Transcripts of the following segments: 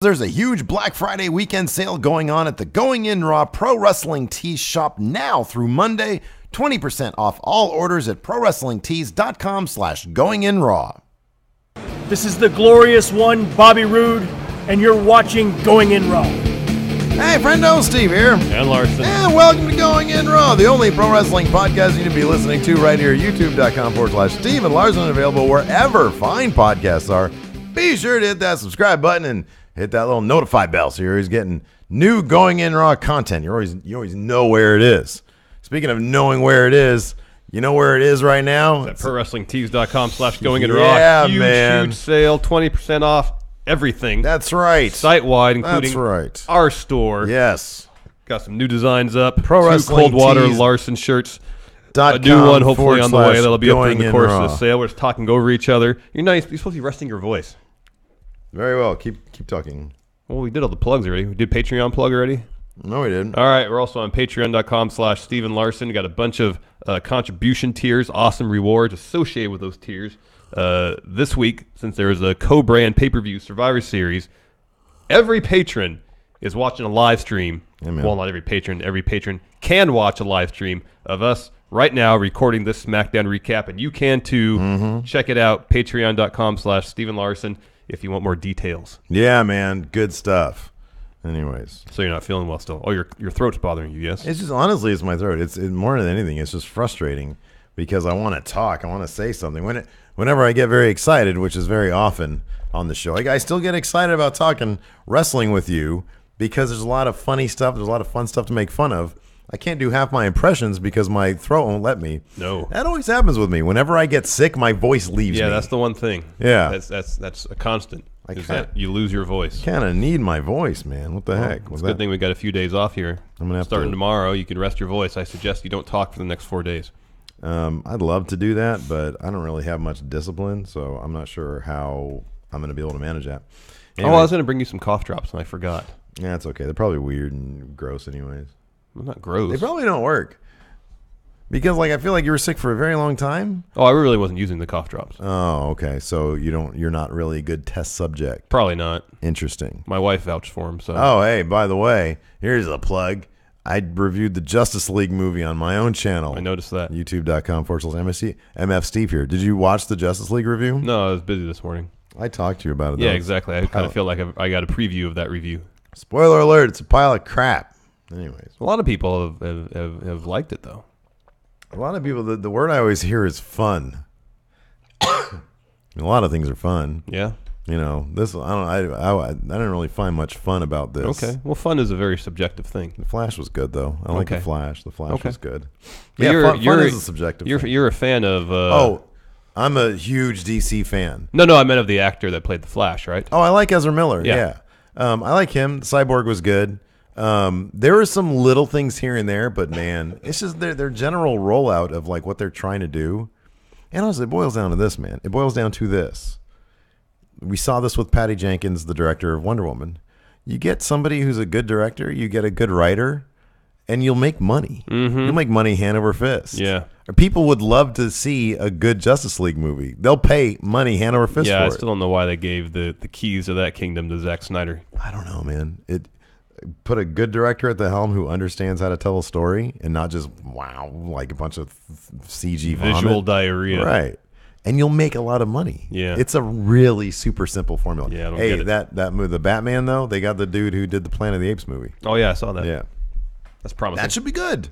There's a huge Black Friday weekend sale going on at the Going In Raw Pro Wrestling Tees shop now through Monday. 20% off all orders at prowrestlingtees.com/goinginraw. This is the glorious one, Bobby Roode, and you're watching Going In Raw. Hey, friendo, Steve here. And Larson. And welcome to Going In Raw, the only pro wrestling podcast you need to be listening to right here at youtube.com/Steve and Larson, available wherever fine podcasts are. Be sure to hit that subscribe button and hit that little notify bell so you're always getting new Going In Raw content. You always know where it is. Speaking of knowing where it is, you know where it is right now? It's at prowrestlingtees.com/goinginraw. Yeah, man. Huge sale, 20% off everything. That's right. Site-wide, including our store. Yes. Got some new designs up. Pro Two Wrestling Coldwater Tees. Larson shirts. A new one hopefully on the way. That'll be up during the course of the sale. We're just talking over each other. You're nice. You're supposed to be resting your voice. Very well. Keep talking. Well, we did all the plugs already. We did Patreon plug already. No, we didn't. All right. We're also on patreon.com/Steven Larson. We got a bunch of contribution tiers, awesome rewards associated with those tiers. This week, since there is a co-brand pay-per-view Survivor Series, every patron is watching a live stream. Amen. Well, not every patron. Every patron can watch a live stream of us right now recording this SmackDown recap, and you can too. Mm-hmm. Check it out, patreon.com/Steven Larson, if you want more details. Yeah, man. Good stuff. Anyways. So you're not feeling well still. Oh, your throat's bothering you, yes? It's just, honestly, it's my throat. It's more than anything. It's just frustrating because I want to talk. I want to say something. Whenever I get very excited, which is very often on the show, I still get excited about talking wrestling with you because there's a lot of funny stuff. There's a lot of fun stuff to make fun of. I can't do half my impressions because my throat won't let me. No. That always happens with me. Whenever I get sick, my voice leaves me. Yeah, that's the one thing. Yeah. That's a constant. Is that you lose your voice. Kind of need my voice, man. What the heck? It's a good thing we got a few days off here. I'm gonna have starting tomorrow. You can rest your voice. I suggest you don't talk for the next 4 days. I'd love to do that, but I don't really have much discipline, so I'm not sure how I'm going to be able to manage that. Anyway, I was going to bring you some cough drops, and I forgot. Yeah, it's okay. They're probably weird and gross anyways. Well, not gross. They probably don't work. Because I feel like you were sick for a very long time. Oh, I really wasn't using the cough drops. Oh, okay. So you're not really a good test subject. Probably not. Interesting. My wife vouched for him. So. Oh, hey, by the way, here's a plug. I reviewed the Justice League movie on my own channel. I noticed that. YouTube.com/MF Steve here. Did you watch the Justice League review? No, I was busy this morning. I talked to you about it. Yeah, exactly. I kind of feel like I got a preview of that review. Spoiler alert, it's a pile of crap. Anyways. A lot of people have liked it, though. A lot of people, the word I always hear is fun. A lot of things are fun. Yeah. You know, this I didn't really find much fun about this. Okay. Well, fun is a very subjective thing. The Flash was good though. I like the Flash. The Flash was good. But yeah, fun is a subjective thing. You're a fan of I'm a huge DC fan. No, I meant of the actor that played the Flash, right? Oh, I like Ezra Miller. Yeah. I like him. Cyborg was good. There were some little things here and there, but man, it's just their general rollout of what they're trying to do. And honestly, it boils down to this, man. It boils down to this. We saw this with Patty Jenkins, the director of Wonder Woman. You get somebody who's a good director, you get a good writer, and you'll make money. Mm-hmm. You'll make money hand over fist. Yeah. People would love to see a good Justice League movie. They'll pay money hand over fist for it. Yeah, I still don't know why they gave the keys to that kingdom to Zack Snyder. I don't know, man. Put a good director at the helm who understands how to tell a story and not just like a bunch of CG visual diarrhea, right? And you'll make a lot of money. Yeah, it's a really super simple formula. Yeah, I don't get it. that movie, the Batman though, they got the dude who did the Planet of the Apes movie. Oh yeah, I saw that. Yeah, that's promising. That should be good.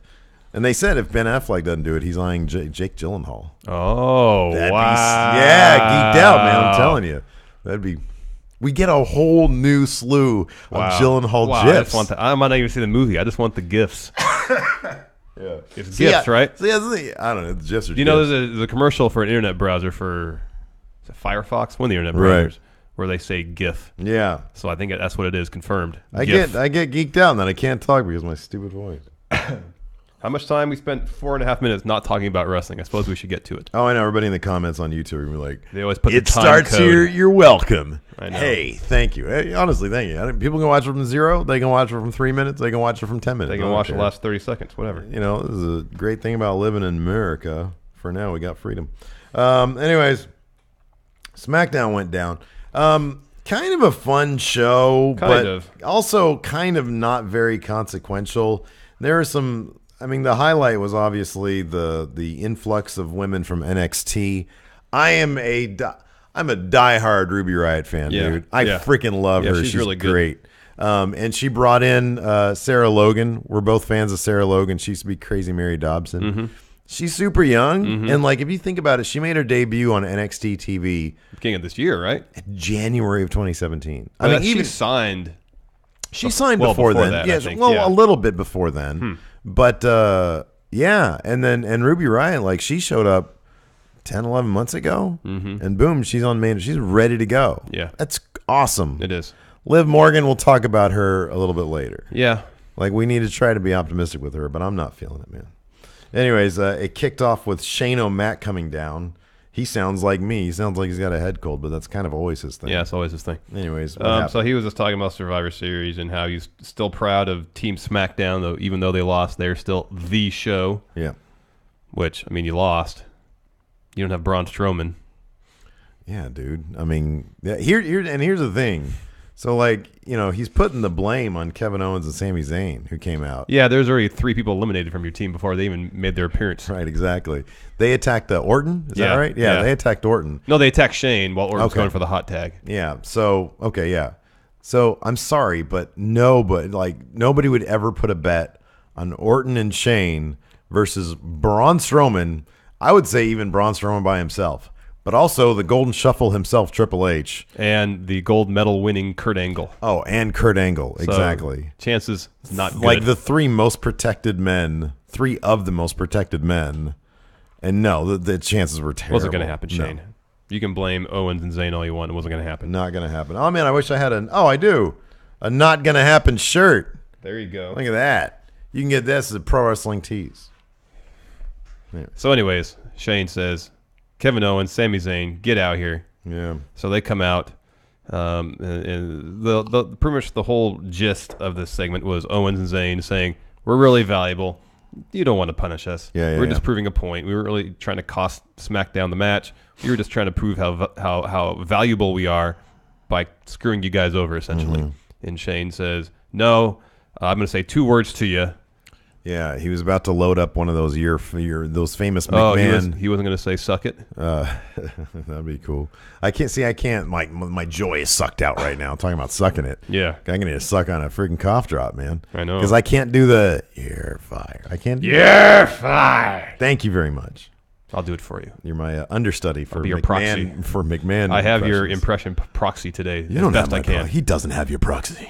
And they said if Ben Affleck doesn't do it, he's eyeing Jake Gyllenhaal. Oh, wow! Yeah, geeked out, man. I'm telling you, that'd be. We get a whole new slew of Gyllenhaal gifs. I might not even see the movie. I just want the gifs. Yeah, it's gifs, right? So I don't know. The gifs are. Do you know there's a commercial for an internet browser for Firefox, one of the internet browsers, where they say GIF. Yeah. So I think that's what it is. Confirmed. I get geeked out and then I can't talk because of my stupid voice. How much time we spent 4.5 minutes not talking about wrestling? I suppose we should get to it. Oh, I know. Everybody in the comments on YouTube are like, they always put it the time starts code. here. You're welcome. I know. Hey, thank you. Hey, honestly, thank you. People can watch it from 0. They can watch it from 3 minutes. They can watch it from 10 minutes. They can watch the last 30 seconds, whatever. You know, this is a great thing about living in America. For now, we got freedom. Anyways, SmackDown went down. Kind of a fun show, Kind of. also kind of not very consequential. There are some. I mean, the highlight was obviously the influx of women from NXT. I'm a diehard Ruby Riott fan, dude. I freaking love her. She's really good. Great. And she brought in Sarah Logan. We're both fans of Sarah Logan. She used to be Crazy Mary Dobson. Mm-hmm. She's super young, and like if you think about it, she made her debut on NXT TV beginning of this year, right? January of 2017. I mean, she signed. She signed before then. That, yes, a little bit before then. But and Ruby Riott, like she showed up 10, 11 months ago, and boom, she's on main. She's ready to go. Yeah, that's awesome. It is. Liv Morgan, we'll talk about her a little bit later. Yeah, like we need to try to be optimistic with her, but I'm not feeling it, man. Anyways, it kicked off with Shane O'Mac coming down. He sounds like me. He sounds like he's got a head cold, but that's kind of always his thing. Yeah, it's always his thing. Anyways, so he was just talking about Survivor Series and how he's still proud of Team SmackDown, though even though they lost, they're still the show. Yeah. Which, I mean, you lost. You don't have Braun Strowman. Yeah, dude. I mean, here's the thing. So, like, you know, he's putting the blame on Kevin Owens and Sami Zayn, who came out. Yeah, there's already 3 people eliminated from your team before they even made their appearance. Right, exactly. They attacked Orton? Is that right? Yeah, they attacked Orton. No, they attacked Shane while Orton was going for the hot tag. Yeah, so, okay, yeah. So, I'm sorry, but nobody would ever put a bet on Orton and Shane versus Braun Strowman. I would say even Braun Strowman by himself. But also the Golden Shuffle himself, Triple H. And the gold medal winning Kurt Angle. Oh, and Kurt Angle, exactly. So, chances not good. Like the 3 most protected men, 3 of the most protected men. And no, the chances were terrible. Wasn't going to happen, Shane. No. You can blame Owens and Zayn all you want. It wasn't going to happen. Not going to happen. Oh, man, I wish I had I do. A not going to happen shirt. There you go. Look at that. You can get this at Pro Wrestling Tees. Anyway. So anyways, Shane says, Kevin Owens, Sami Zayn, get out here. Yeah. So they come out, and pretty much the whole gist of this segment was Owens and Zayn saying, "We're really valuable. You don't want to punish us. We're just proving a point. We were really trying to cost SmackDown the match. We were just trying to prove how valuable we are by screwing you guys over, essentially." And Shane says, "No, I'm going to say 2 words to you." Yeah, he was about to load up one of those those famous McMahon. He wasn't going to say "suck it." That'd be cool. I can't. My joy is sucked out right now. I'm talking about sucking it. Yeah, I'm gonna suck on a freaking cough drop, man. I know, because I can't do the "you're fired." I can't. You're fired. Thank you very much. I'll do it for you. You're my understudy for your McMahon. Proxy. For McMahon, I have your impression proxy today. You don't best have I can. He doesn't have your proxy.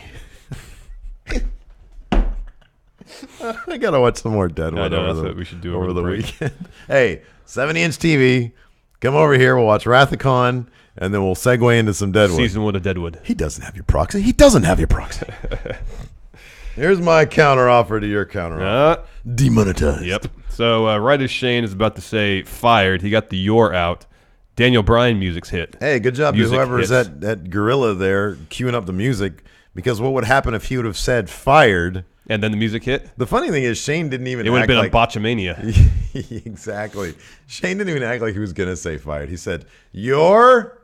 I gotta watch some more Deadwood. That's what we should do over the weekend. Hey, 70-inch TV. Come over here. We'll watch Wrathacon, and then we'll segue into some Deadwood. Season 1 of Deadwood. He doesn't have your proxy. He doesn't have your proxy. Here's my counter offer to your counter offer. Demonetized. Yep. So right as Shane is about to say fired, he got the "you're out." Daniel Bryan music's hit. Hey, good job to whoever's that gorilla there queuing up the music, because what would happen if he would have said fired? And then the music hit? The funny thing is Shane didn't even It would have been a botchamania. Exactly. Shane didn't even act like he was going to say fired. He said, "You're..."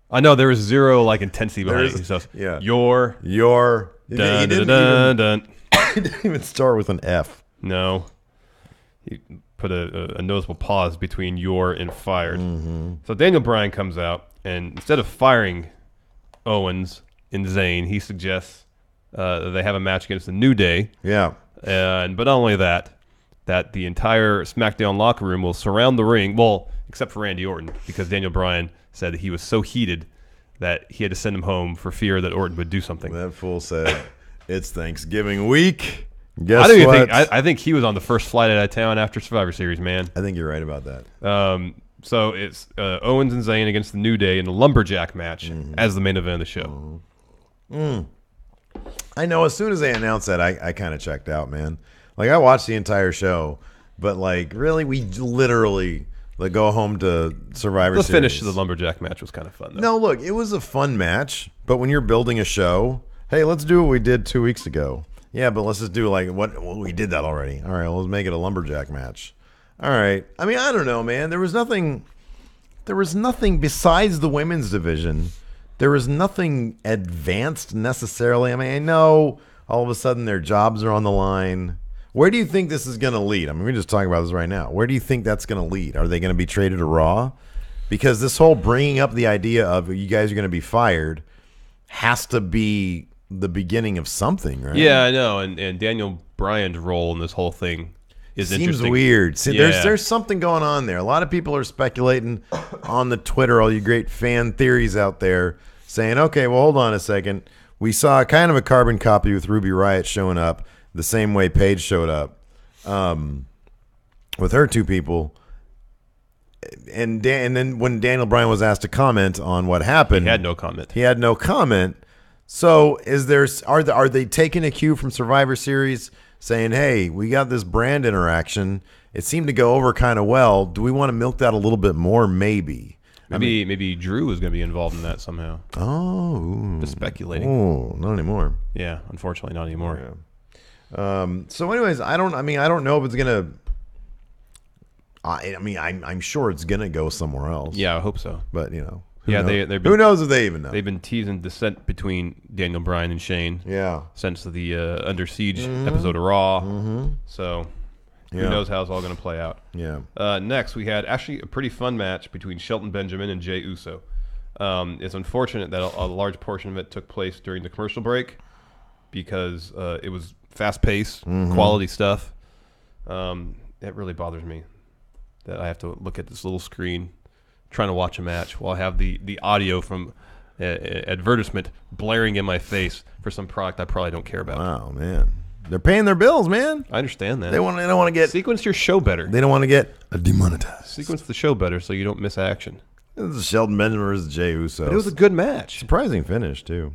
I know, there was zero intensity behind it. So, yeah. You're... Dun, dun, dun, dun. He didn't even start with an F. No. He put a noticeable pause between "you're" and "fired." So Daniel Bryan comes out, and instead of firing Owens and Zayn, he suggests they have a match against the New Day. Yeah. But not only that the entire SmackDown locker room will surround the ring, well, except for Randy Orton, because Daniel Bryan said that he was so heated that he had to send him home for fear that Orton would do something. That fool said, "It's Thanksgiving week. Guess what?" I think he was on the first flight out of town after Survivor Series, man. I think you're right about that. So it's Owens and Zayn against the New Day in a lumberjack match as the main event of the show. I know, as soon as they announced that, I kind of checked out, man. Like, I watched the entire show, but, really, we literally go home to Survivor Series. The finish to the lumberjack match was kind of fun, though. No, look, it was a fun match, but when you're building a show, hey, let's do what we did 2 weeks ago. Yeah, but let's just do, we did that already. All right, let's make it a lumberjack match. All right. I mean, I don't know, man. There was nothing besides the women's division there was nothing advanced necessarily. I mean, I know all of a sudden their jobs are on the line. Where do you think this is going to lead? I mean, we're just talking about this right now. Where do you think that's going to lead? Are they going to be traded to Raw? Because this whole bringing up the idea of you guys are going to be fired has to be the beginning of something, right? Yeah, I know. And Daniel Bryan's role in this whole thing is interesting. Seems weird. See, there's something going on there. A lot of people are speculating on the Twitter, all you great fan theories out there, saying, okay, well, hold on a second. We saw kind of a carbon copy with Ruby Riott showing up the same way Paige showed up with her two people. And then when Daniel Bryan was asked to comment on what happened, he had no comment. So are they taking a cue from Survivor Series saying, hey, we got this brand interaction. It seemed to go over kind of well. Do we want to milk that a little bit more? Maybe. Maybe Drew is going to be involved in that somehow. Oh. Just speculating. Oh, not anymore. Yeah, unfortunately not anymore. Yeah. So anyways, I don't know if it's going to I'm sure it's going to go somewhere else. Yeah, I hope so. But, you know. Who knows if they even know? They've been teasing dissent between Daniel Bryan and Shane. Yeah. Since the Under Siege episode of Raw. Mm-hmm. So who knows how it's all going to play out. Yeah. Next, we had actually a pretty fun match between Shelton Benjamin and Jey Uso. It's unfortunate that a large portion of it took place during the commercial break because it was fast-paced, quality stuff. It really bothers me that I have to look at this little screen trying to watch a match while I have the audio from advertisement blaring in my face for some product I probably don't care about. Wow, man. They're paying their bills, man. I understand that. They don't want to get... Sequence your show better. They don't want to get demonetized. Sequence the show better so you don't miss action. This is Shelton Benjamin versus Jey Uso. But it was a good match. Surprising finish, too.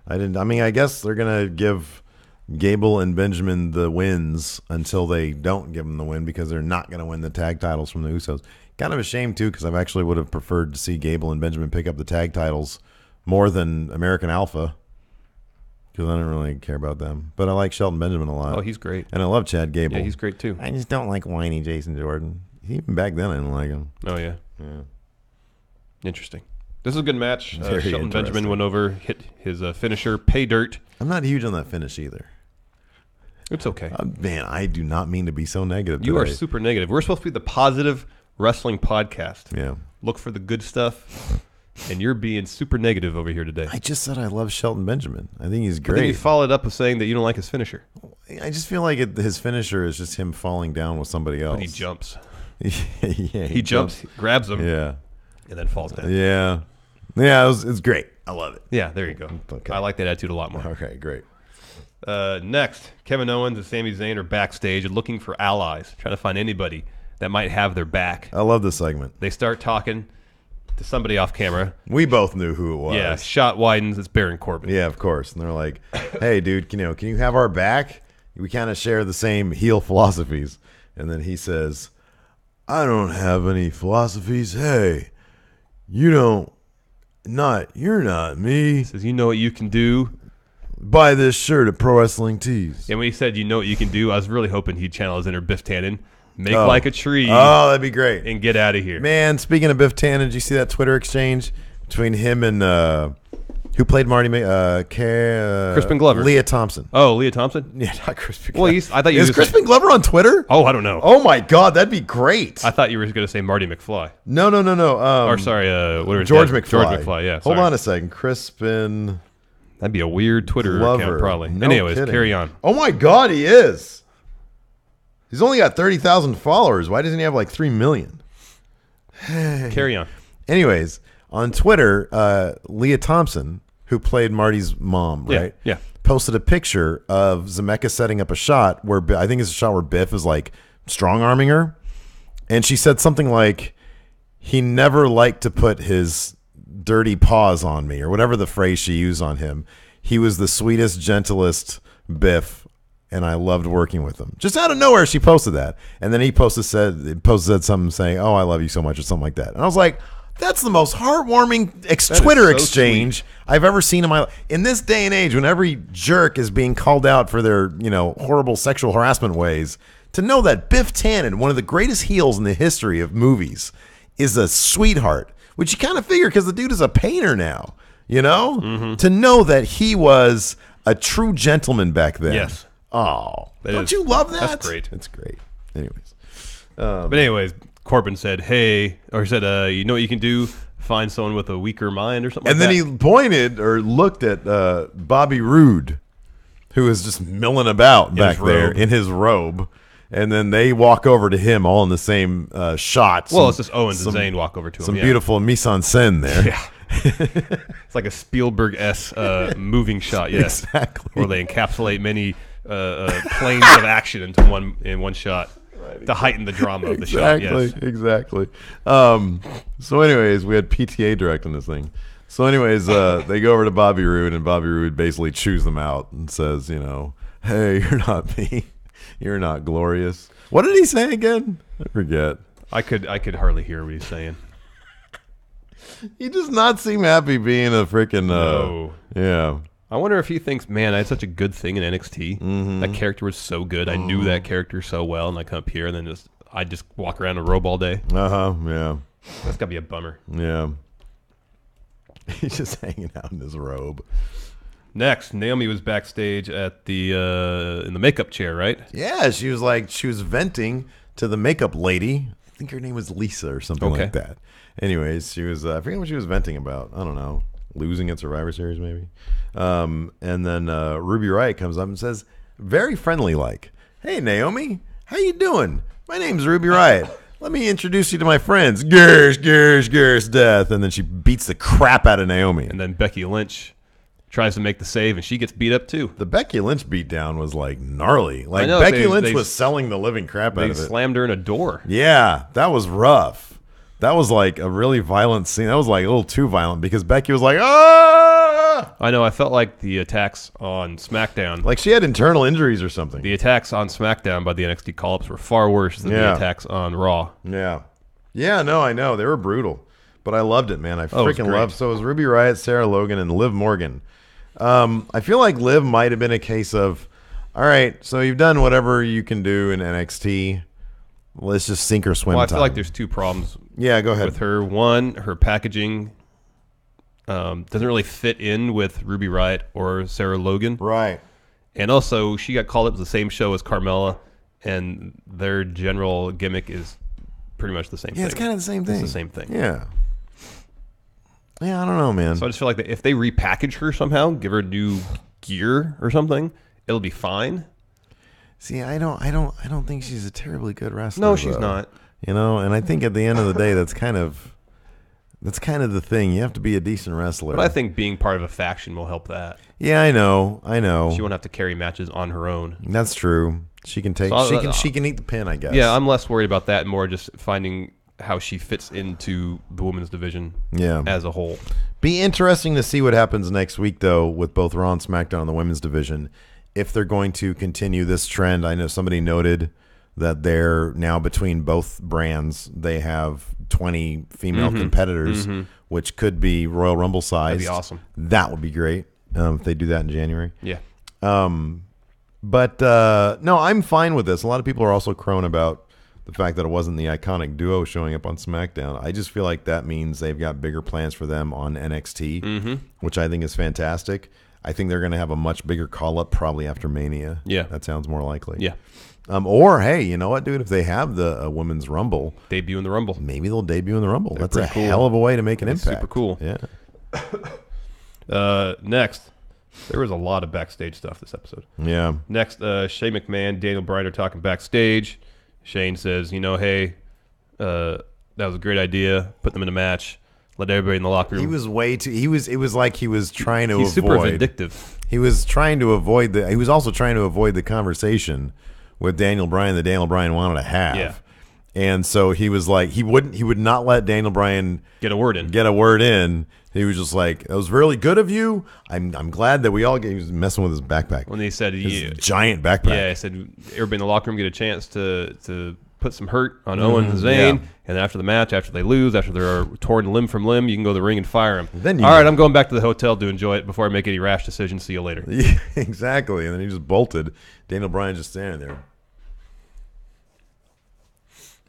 I guess they're going to give Gable and Benjamin the wins until they don't give them the win because they're not going to win the tag titles from the Usos. Kind of a shame, too, because I actually would have preferred to see Gable and Benjamin pick up the tag titles more than American Alpha because I don't really care about them. But I like Shelton Benjamin a lot. Oh, he's great. And I love Chad Gable. Yeah, he's great, too. I just don't like whiny Jason Jordan. Even back then, I didn't like him. Oh, yeah. Yeah. Interesting. This is a good match. Shelton Benjamin interesting. went over, hit his finisher, pay dirt. I'm not huge on that finish either. It's okay. Man, I do not mean to be so negative You today. are super negative. We're supposed to be the positive wrestling podcast. Yeah. Look for the good stuff, and you're being super negative over here today. I just said I love Shelton Benjamin. I think he's But then great. you followed up with saying that you don't like his finisher. I just feel like his finisher is just him falling down with somebody else. But he jumps. Yeah, He jumps, grabs him, Yeah. and then falls down. Yeah. Yeah, it's great. I love it. Yeah, there you go. Okay. I like that attitude a lot more. Okay, great. Next, Kevin Owens and Sami Zayn are backstage looking for allies, trying to find anybody that might have their back. I love this segment. They start talking to somebody off camera. We both knew who it was. Yeah, shot widens. It's Baron Corbin. Yeah, of course. And they're like, hey, dude, can you have our back? We kind of share the same heel philosophies. And then he says, I don't have any philosophies. Hey, you're not me. He says, you know what you can do? Buy this shirt at Pro Wrestling Tees. And when he said, you know what you can do, I was really hoping he'd channel his inner Biff Tannen. Make like a tree. Oh, that'd be great. And get out of here. Man, speaking of Biff Tannen, did you see that Twitter exchange between him and who played Marty? Crispin Glover. Leah Thompson. Oh, Leah Thompson? Yeah, not Crispin Well, Glover. I thought you Is were Crispin Glover on Twitter? Oh, I don't know. Oh, my God. That'd be great. I thought you were going to say Marty McFly. No. Or sorry, whatever. George McFly. George McFly, yeah. Hold sorry. on a second. Crispin That'd be a weird Twitter Glover. account, probably. No Anyways, kidding. carry on. Oh, my God, he is. He's only got 30,000 followers. Why doesn't he have like 3 million? Carry on. Anyways, on Twitter, Leah Thompson, who played Marty's mom, Yeah, right? yeah. Posted a picture of Zemeckis setting up a shot where I think it's a shot where Biff is like strong arming her. And she said something like, he never liked to put his dirty paws on me, or whatever the phrase she used on him. He was the sweetest, gentlest Biff, and I loved working with him. Just out of nowhere, she posted that. And then he said something saying, oh, I love you so much, or something like that. And I was like, that's the most heartwarming Twitter exchange I've ever seen in my life. In this day and age, when every jerk is being called out for their, horrible sexual harassment ways, to know that Biff Tannen, one of the greatest heels in the history of movies, is a sweetheart, which you kind of figure because the dude is a painter now. You know, to know that he was a true gentleman back then. Yes. Oh, don't you love that? That's great. It's great. Anyways, but anyways, Corbin said, "Hey," or he said, "You know what you can do? Find someone with a weaker mind or something." And like then that. he pointed or looked at Bobby Roode, who was just milling about back there in his robe. And then they walk over to him all in the same shot. Well, it's just Owens and Zayn walk over to him. Some beautiful mise en scène there. Yeah. It's like a Spielberg-esque moving shot, yes. Exactly. Where they encapsulate many planes of action into one shot to heighten the drama of the shot. Yes. Exactly. So anyways, we had PTA directing this thing. So anyways, they go over to Bobby Roode, and Bobby Roode basically chews them out and says, you know, hey, you're not me. You're not glorious. What did he say again? I forget. I could hardly hear what he's saying. He does not seem happy being a freaking No. Yeah. I wonder if he thinks, man, I had such a good thing in NXT. That character was so good. I knew that character so well, and I come up here and then I just walk around and robe all day. Yeah. That's gotta be a bummer. Yeah. He's just hanging out in his robe. Next, Naomi was backstage at the in the makeup chair, right? Yeah, she was venting to the makeup lady. I think her name was Lisa or something like that. Anyways, she was I forget what she was venting about. I don't know. Losing at Survivor Series maybe. And then Ruby Riott comes up and says, very friendly like, "Hey Naomi, how you doing? My name's Ruby Riott. Let me introduce you to my friends. Gersh, death." And then she beats the crap out of Naomi. And then Becky Lynch tries to make the save, and she gets beat up too. The Becky Lynch beatdown was like gnarly. Like know, Becky Lynch was selling the living crap out of it. They slammed her in a door. Yeah, that was rough. That was like a really violent scene. That was like a little too violent because Becky was like, "Ah!" I know. I felt like the attacks on SmackDown, Like she had internal injuries or something. the attacks on SmackDown by the NXT call-ups were far worse than the attacks on Raw. Yeah. Yeah, no, I know. They were brutal. But I loved it, man. I freaking great. loved it. So it was Ruby Riott, Sarah Logan, and Liv Morgan. I feel like Liv might have been a case of, all right, so you've done whatever you can do in NXT. Let's just sink or swim Well, I time. feel like there's two problems Yeah, go ahead. with her. One, her packaging doesn't really fit in with Ruby Riott or Sarah Logan. Right. And also, she got called up to the same show as Carmella, and their general gimmick is pretty much the same thing. Yeah, it's kind of the same thing. It's the same thing. Yeah. Yeah, I don't know, man. So I just feel like that if they repackage her somehow, give her new gear or something, it'll be fine. See, I don't think she's a terribly good wrestler. No, she's though. not. You know, and I think at the end of the day, that's kind of the thing. You have to be a decent wrestler. But I think being part of a faction will help that. Yeah, I know. She won't have to carry matches on her own. That's true. She can take. So she can eat the pin, I guess. Yeah, I'm less worried about that. More just finding how she fits into the women's division. As a whole. Be interesting to see what happens next week, though, with both Raw and SmackDown in the women's division. If they're going to continue this trend, I know somebody noted that they're now between both brands. They have 20 female competitors, which could be Royal Rumble size. That'd be awesome. That would be great if they do that in January. Yeah. But no, I'm fine with this. A lot of people are also crowing about the fact that it wasn't the iconic duo showing up on SmackDown. I just feel like that means they've got bigger plans for them on NXT, which I think is fantastic. I think they're going to have a much bigger call-up probably after Mania. Yeah. That sounds more likely. Yeah. Or, hey, you know what, dude? If they have the Women's Rumble. Debut in the Rumble. Maybe they'll debut in the Rumble. That's a pretty cool. hell of a way to make an That's impact. super cool. Yeah. Next, there was a lot of backstage stuff this episode. Yeah. Next, Shane McMahon, Daniel Bryan are talking backstage. Shane says, hey, that was a great idea. Put them in a match. Let everybody in the locker room. He was way too. It was like he was trying to avoid. He's super vindictive. He was trying to avoid He was also trying to avoid the conversation with Daniel Bryan that Daniel Bryan wanted to have. Yeah. And so he was like, he would not let Daniel Bryan Get a word in. He was just like, it was really good of you. I'm glad that we all he was messing with his backpack. When they said his giant backpack. Yeah, I said everybody in the locker room get a chance to put some hurt on Owens and Zayn, and after the match, after they lose, after they're torn limb from limb, you can go to the ring and fire them. All right, I'm going back to the hotel to enjoy it before I make any rash decisions. See you later. Yeah, exactly. And then he just bolted. Daniel Bryan just standing there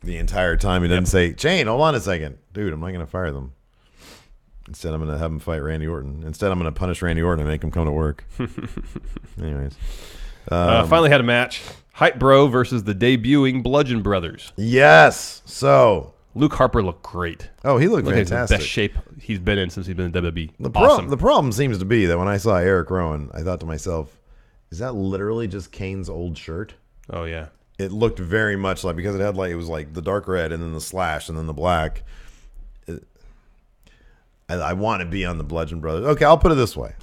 the entire time. He didn't say, Shane, hold on a second. Dude, I'm not going to fire them. Instead, I'm going to have him fight Randy Orton. Instead, I'm going to punish Randy Orton and make him come to work. Anyways. Finally had a match. Hype Bro versus the debuting Bludgeon Brothers. Yes. So Luke Harper looked great. Oh, he looked Like he's in the fantastic. best shape he's been in since he's been in WWE. The problem seems to be that when I saw Eric Rowan, I thought to myself, is that literally just Kane's old shirt? Oh, yeah. It looked very much like, because it was like the dark red and then the slash and then the black. I want to be on the Bludgeon Brothers. Okay, I'll put it this way.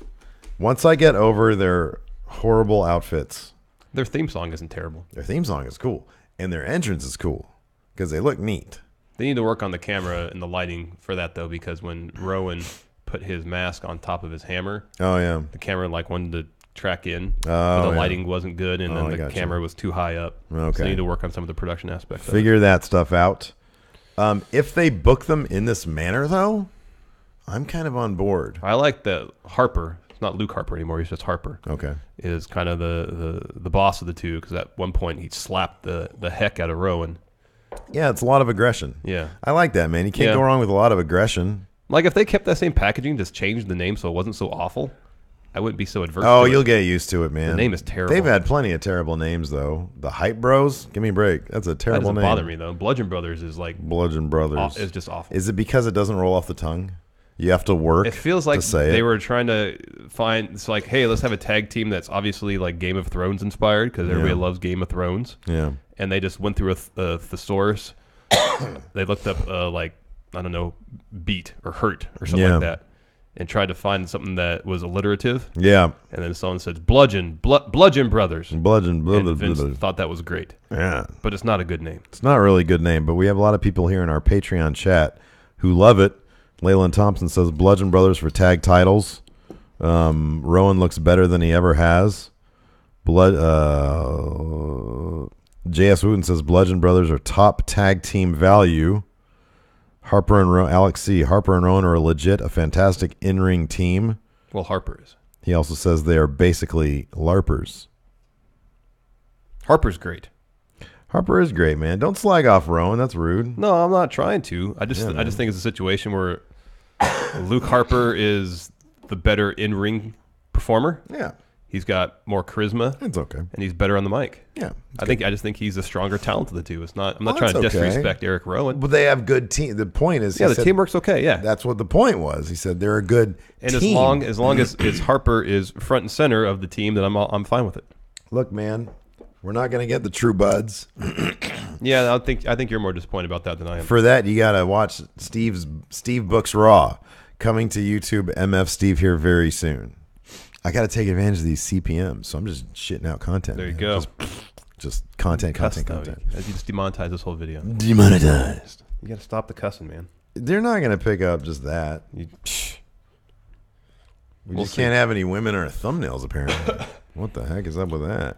Once I get over their horrible outfits. Their theme song isn't terrible. Their theme song is cool. And their entrance is cool because they look neat. They need to work on the camera and the lighting for that, though, because when Rowan put his mask on top of his hammer, the camera wanted to track in, but the lighting wasn't good, and then the camera was too high up. Okay. So they need to work on some of the production aspects. Figure that stuff out. If they book them in this manner, though, I'm kind of on board. I like that Harper. It's not Luke Harper anymore. He's just Harper. Okay. Is kind of the boss of the two, because at one point he slapped the heck out of Rowan. Yeah, it's a lot of aggression. Yeah. I like that, man. You can't go wrong with a lot of aggression. Like, if they kept that same packaging, just changed the name so it wasn't so awful, I wouldn't be so adverse to it. You'll get used to it, man. The name is terrible. They've had plenty of terrible names, though. The Hype Bros? Give me a break. That's a terrible name. That doesn't bother me, though. Bludgeon Brothers is like... Bludgeon Brothers. It's just awful. Is it because it doesn't roll off the tongue? You have to work. It feels like to say they were trying to find. It's like, hey, let's have a tag team that's obviously like Game of Thrones inspired, because everybody loves Game of Thrones. Yeah. And they just went through a thesaurus. They looked up like, I don't know, beat or hurt or something like that, and tried to find something that was alliterative. Yeah. And then someone said Bludgeon Brothers. Bludgeon. And Vince thought that was great. Yeah. But it's not a good name. It's not really a good name, but we have a lot of people here in our Patreon chat who love it. Leyland Thompson says Bludgeon Brothers for tag titles. Rowan looks better than he ever has. J.S. Wooten says Bludgeon Brothers are top tag team value. Harper and Alex C. Harper and Rowan are a fantastic in-ring team. Well, Harper is. He also says they are basically LARPers. Harper's great. Harper is great, man. Don't slag off Rowan. That's rude. No, I'm not trying to. I just think it's a situation where Luke Harper is the better in-ring performer. Yeah. He's got more charisma. It's okay. And he's better on the mic. Yeah. I just think he's the stronger talent of the two. It's not. I'm not trying to disrespect Eric Rowan. But they have good team. The point is, the teamwork's okay. Yeah, that's what the point was. He said they're a good and team. as long as Harper is front and center of the team, then I'm fine with it. Look, man, we're not going to get the true buds. Yeah, I think you're more disappointed about that than I am. For that, you got to watch Steve Books Raw coming to YouTube. MF Steve here very soon. I got to take advantage of these CPMs, so I'm just shitting out content. There you go. Just content. As you just demonetize this whole video. Demonetized. You got to stop the cussing, man. They're not going to pick up just that. We just can't have any women in our thumbnails, apparently. What the heck is up with that?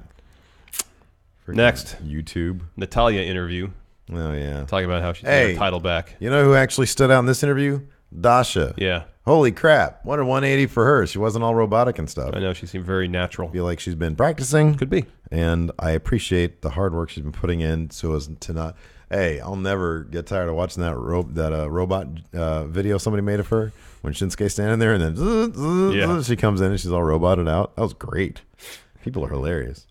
Freaking Next, YouTube. Natalya interview. Oh, yeah. Talking about how she's got her title back. You know who actually stood out in this interview? Dasha. Yeah. Holy crap. What a 180 for her. She wasn't all robotic and stuff. I know. She seemed very natural. I feel like she's been practicing. Could be. And I appreciate the hard work she's been putting in so as to not... Hey, I'll never get tired of watching that robot video somebody made of her when Shinsuke's standing there and then she comes in and she's all roboted out. That was great. People are hilarious.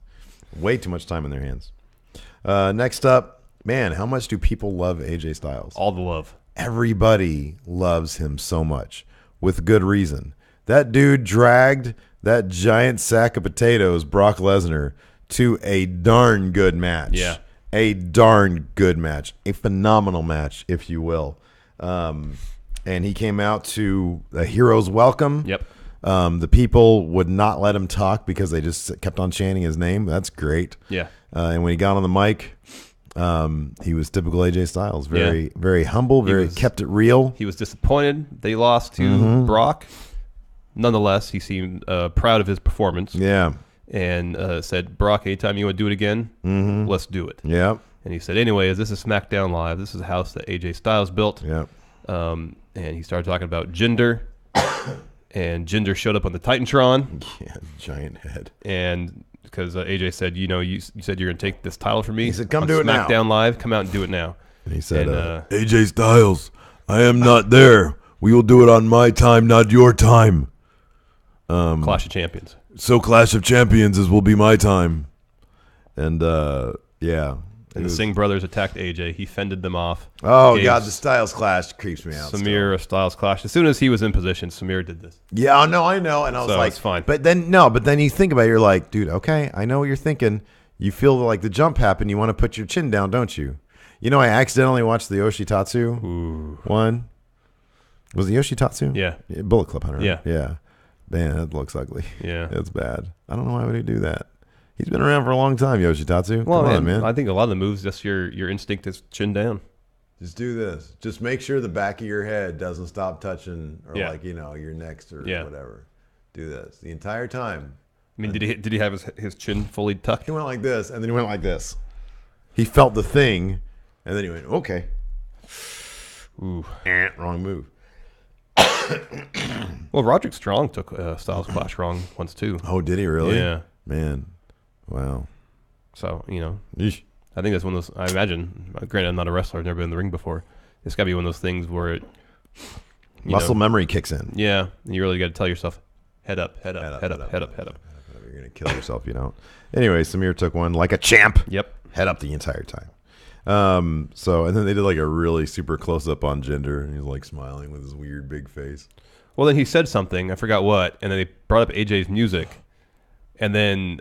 Way too much time in their hands. Next up, man, how much do people love AJ Styles? All the love. Everybody loves him so much with good reason. That dude dragged that giant sack of potatoes, Brock Lesnar, to a darn good match. Yeah. A darn good match. A phenomenal match, if you will. And he came out to a hero's welcome. Yep. The people would not let him talk because they just kept on chanting his name. That's great. Yeah. And when he got on the mic, he was typical AJ Styles. Very humble, kept it real. He was disappointed they lost to Brock. Nonetheless, he seemed proud of his performance. Yeah. And said, Brock, anytime you want to do it again, let's do it. Yeah. And he said, anyways, this is SmackDown Live. This is a house that AJ Styles built. Yeah. And he started talking about Jinder. And Jinder showed up on the Titantron. Yeah, giant head. And because AJ said, you said you're going to take this title from me. He said, come do it now. SmackDown Live, come out and do it now. And he said, AJ Styles, I am not there We will do it on my time, not your time. Clash of Champions. So Clash of Champions will be my time. And, yeah. And the Singh brothers attacked AJ. He fended them off. Oh, God, the Styles Clash creeps me out. Samir, a Styles Clash. As soon as he was in position, Samir did this. Yeah, no, I know. And I was like, it's fine. But then you think about it. You're like, dude, okay, I know what you're thinking. You feel like the jump happened. You want to put your chin down, don't you? You know, I accidentally watched the Yoshitatsu one. Was it Yoshitatsu? Yeah. Bullet Club Hunter. Yeah. Yeah. Man, that looks ugly. Yeah. It's bad. I don't know why would he do that. He's been around for a long time, Yoshitatsu. Well, Come on, man. I think a lot of the moves, just your instinct is chin down. Just do this. Just make sure the back of your head doesn't stop touching or your next or whatever. Do this the entire time. I mean, did he have his chin fully tucked? He went like this, and then he went like this. He felt the thing, and then he went, okay. Ooh. Wrong move. Well, Roderick Strong took Styles Clash wrong once, too. Oh, did he really? Yeah. Man. Wow. So, Yeesh. I think that's one of those, I imagine, granted, I'm not a wrestler, I've never been in the ring before. It's got to be one of those things where it... Muscle memory kicks in. Yeah. You really got to tell yourself, head up, head up, head up, head up, head up. You're going to kill yourself, Anyway, Samir took one like a champ. Yep. Head up the entire time. And then they did like a really super close up on Jinder, and he's like smiling with his weird big face. Well, then he said something, I forgot what, and then they brought up AJ's music, and then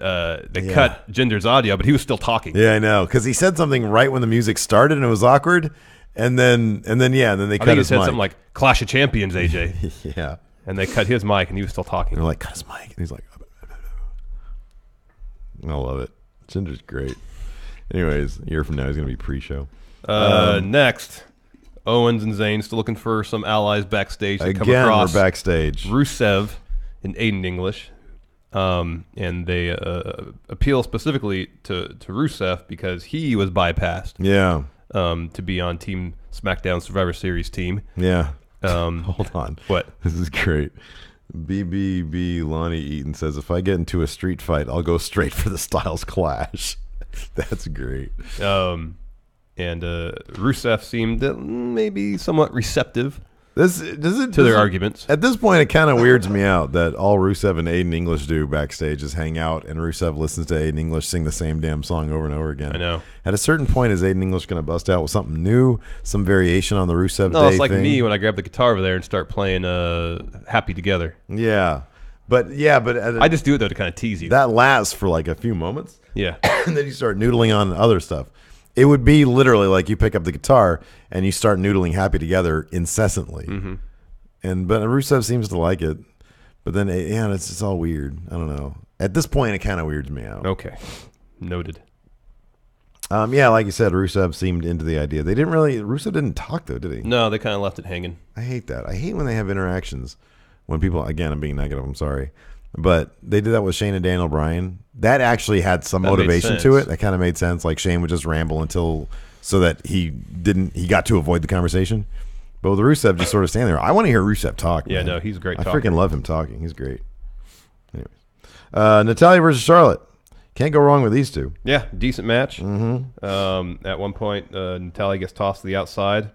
they cut Jinder's audio, but he was still talking. Yeah, I know, because he said something right when the music started, and it was awkward, and then they cut his mic. I think he said something like "Clash of Champions, AJ." Yeah, and they cut his mic, and he was still talking. They're like, "Cut his mic," and he's like, "I love it." Jinder's great. Anyways, a year from now, he's gonna be pre-show. Next, Owens and Zayn still looking for some allies backstage. They come Again, across we're backstage. Rusev and Aiden English, and they appeal specifically to Rusev because he was bypassed. Yeah. To be on Team SmackDown Survivor Series team. Yeah. Hold on. What? This is great. BBB Lonnie Eaton says, if I get into a street fight, I'll go straight for the Styles Clash. That's great. And Rusev seemed maybe somewhat receptive to their arguments. At this point, it kind of weirds me out that all Rusev and Aiden English do backstage is hang out, and Rusev listens to Aiden English sing the same damn song over and over again. I know. At a certain point, is Aiden English going to bust out with something new, some variation on the Rusev No, Day it's like thing? me when I grab the guitar over there and start playing Happy Together. Yeah. But I just do it, though, to kind of tease you. That lasts for like a few moments. Yeah. And then you start noodling on other stuff. It would be literally like you pick up the guitar and you start noodling Happy Together incessantly. Mm-hmm. But Rusev seems to like it. But then, it's just all weird. I don't know. At this point, it kind of weirds me out. Okay. Noted. Like you said, Rusev seemed into the idea. Rusev didn't talk, though, did he? No, they kind of left it hanging. I hate that. I hate when they have interactions. When people, again, I'm being negative, I'm sorry. But they did that with Shane and Daniel Bryan. That actually had some motivation to it. That kind of made sense. Like Shane would just ramble so that he got to avoid the conversation. But with Rusev just sort of standing there, I want to hear Rusev talk. Yeah, man. no, he's a great I talker. freaking love him talking. He's great. Anyways, Natalya versus Charlotte. Can't go wrong with these two. Yeah, decent match. Mm-hmm. At one point, Natalya gets tossed to the outside.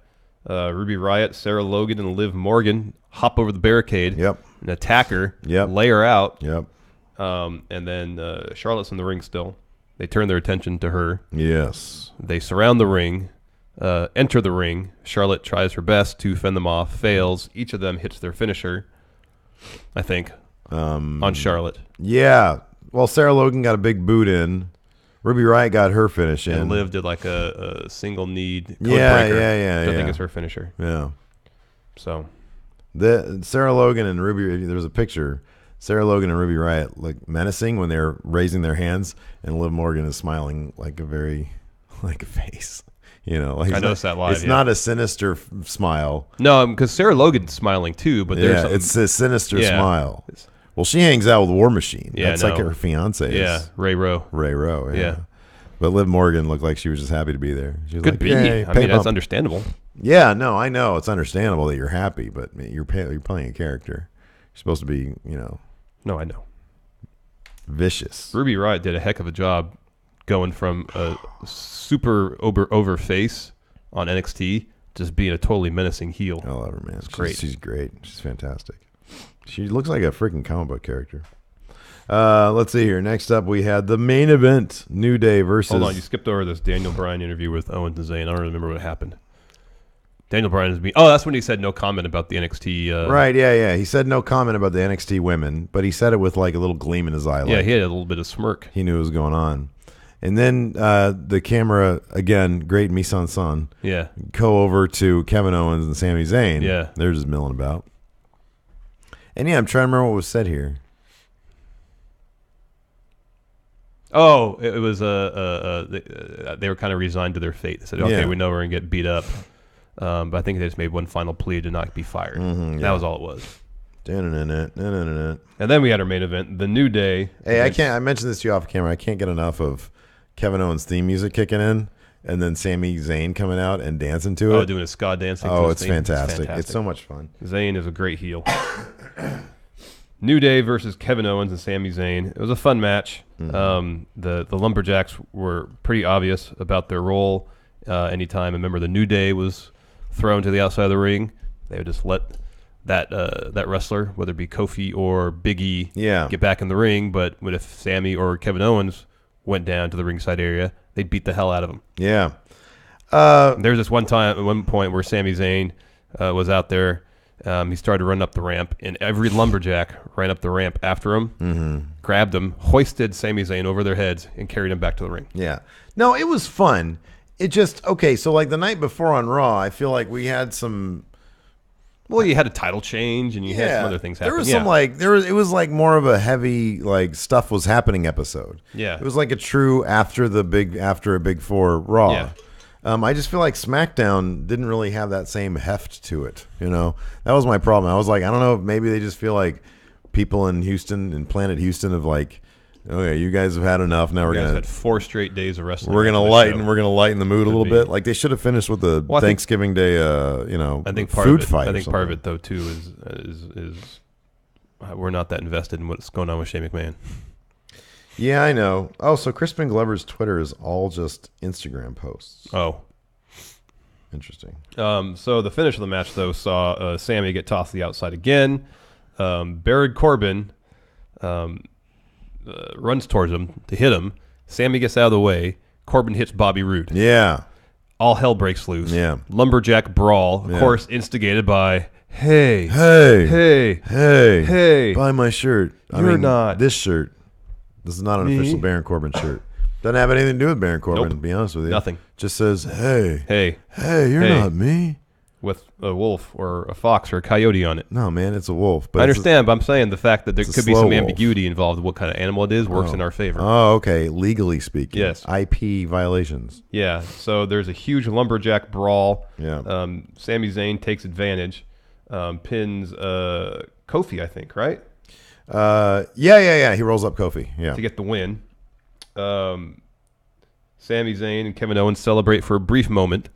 Ruby Riott, Sarah Logan, and Liv Morgan hop over the barricade. Yep. And attack her. Yep. Lay her out. Yep. And then Charlotte's in the ring still. They turn their attention to her. Yes. They surround the ring, enter the ring. Charlotte tries her best to fend them off, fails. Each of them hits their finisher, I think, on Charlotte. Yeah. Well, Sarah Logan got a big boot in. Ruby Riott got her finish in. And Liv did like a single need code Yeah. breaker, I think is her finisher. Yeah. So Sarah Logan and Ruby, there was a picture. Sarah Logan and Ruby Riott look menacing when they're raising their hands, and Liv Morgan is smiling like a face. Like I noticed that live. It's not a sinister smile. No, because Sarah Logan's smiling too, but there's it's a sinister smile. Well, she hangs out with War Machine. Yeah, that's like her fiance. Yeah, Ray Rowe. Yeah. But Liv Morgan looked like she was just happy to be there. She was Could like, be. "Yay, I mean, that's bump." understandable. Yeah, no, I know it's understandable that you're happy, but you're playing a character. You're supposed to be, No, I know. Vicious. Ruby Riott did a heck of a job going from a super over face on NXT just being a totally menacing heel. I love her, man. Great. She's great. She's fantastic. She looks like a freaking comic book character. Let's see here. Next up, we had the main event: New Day versus. Hold on, you skipped over this Daniel Bryan interview with Owens and Zayn. I don't remember what happened. Daniel Bryan is being. Oh, that's when he said no comment about the NXT. Right, yeah. He said no comment about the NXT women, but he said it with like a little gleam in his eye. Yeah, like he had a little bit of smirk. He knew what was going on. And then the camera, again, great mise en scène. Yeah. Go over to Kevin Owens and Sami Zayn. Yeah. They're just milling about. And yeah, I'm trying to remember what was said here. Oh, it was they were kind of resigned to their fate. They said, okay, we know we're going to get beat up. But I think they just made one final plea to not be fired. That was all it was. And then we had our main event, the New Day. Hey, I mentioned this to you off camera. I can't get enough of Kevin Owens' theme music kicking in and then Sami Zayn coming out and dancing to it. Oh, doing a ska dancing. Oh, it's fantastic. It's so much fun. Zayn is a great heel. New Day versus Kevin Owens and Sami Zayn. It was a fun match. The Lumberjacks were pretty obvious about their role. Anytime, remember, the New Day was thrown to the outside of the ring, they would just let that wrestler, whether it be Kofi or Big E, get back in the ring. But if Sami or Kevin Owens went down to the ringside area, they'd beat the hell out of him. Yeah. There was this one point where Sami Zayn was out there. He started to run up the ramp, and every lumberjack ran up the ramp after him, grabbed him, hoisted Sami Zayn over their heads, and carried him back to the ring. Yeah. No, it was fun. It just, okay, so like the night before on Raw, I feel like we had some... Well, you had a title change, and you had some other things happen. There was some it was like more of a heavy, like, stuff was happening episode. Yeah. It was like a true after a Big Four Raw. Yeah. I just feel like SmackDown didn't really have that same heft to it. You know, that was my problem. I was like, I don't know, maybe they just feel like people in Houston and Planet Houston have like, okay, you guys have had enough. Now we're gonna had 4 straight days of wrestling. We're gonna lighten the mood a little bit. Like they should have finished with the Thanksgiving Day, I think food fight. I think part of it though too is we're not that invested in what's going on with Shane McMahon. Yeah, I know. Oh, so Crispin Glover's Twitter is all just Instagram posts. Oh. Interesting. So the finish of the match, though, saw Sami get tossed to the outside again. Baron Corbin runs towards him to hit him. Sami gets out of the way. Corbin hits Bobby Roode. Yeah. All hell breaks loose. Yeah. Lumberjack brawl, of course, instigated by, hey, buy my shirt. Not. This shirt. This is not an official Baron Corbin shirt. Doesn't have anything to do with Baron Corbin, to be honest with you. Nothing. Just says, hey, you're not me. With a wolf or a fox or a coyote on it. No, man, it's a wolf. But I understand, but I'm saying the fact that there could be some wolf. ambiguity involved in what kind of animal it is works in our favor. Oh, okay. Legally speaking. Yes. IP violations. Yeah. So there's a huge lumberjack brawl. Yeah. Sami Zayn takes advantage, pins Kofi, I think, right? Yeah. He rolls up Kofi. Yeah. To get the win. Sami Zayn and Kevin Owens celebrate for a brief moment.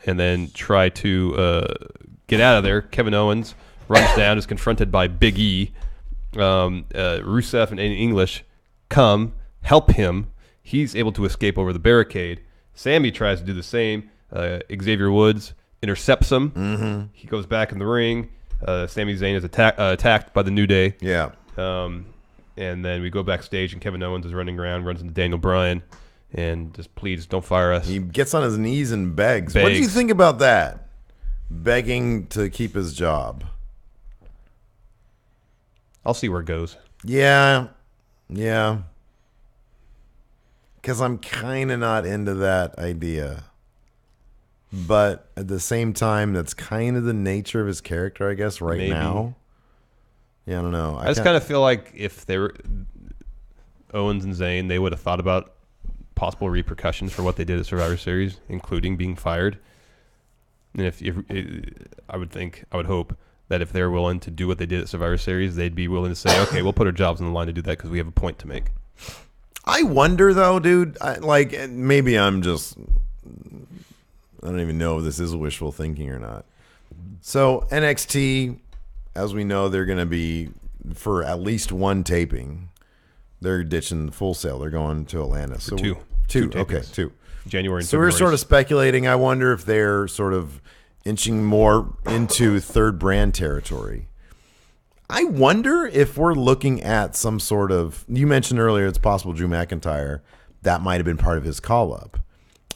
And then try to get out of there. Kevin Owens runs down, is confronted by Big E. Rusev and Aiden English come, help him. He's able to escape over the barricade. Sami tries to do the same. Xavier Woods intercepts him. Mm-hmm. He goes back in the ring. Sami Zayn is attacked by the New Day. Yeah. And then we go backstage, and Kevin Owens is running around, runs into Daniel Bryan. And just please don't fire us. He gets on his knees and begs. What do you think about that? Begging to keep his job. I'll see where it goes. Yeah. Because I'm kind of not into that idea. But at the same time, that's kind of the nature of his character, I guess, right now. Yeah, I don't know. I just kind of feel like if they were Owens and Zayn, they would have thought about possible repercussions for what they did at Survivor Series, including being fired. And if I would hope that if they're willing to do what they did at Survivor Series, they'd be willing to say, okay, we'll put our jobs on the line to do that because we have a point to make. I wonder though, dude, maybe I don't even know if this is wishful thinking or not. So NXT, as we know, they're going to be, for at least one taping, they're ditching Full Sail. They're going to Atlanta. For two. Two. Okay, two. January and so February. we're sort of speculating. I wonder if they're sort of inching more into third brand territory. I wonder if we're looking at some sort of, you mentioned earlier it's possible Drew McIntyre, that might have been part of his call up.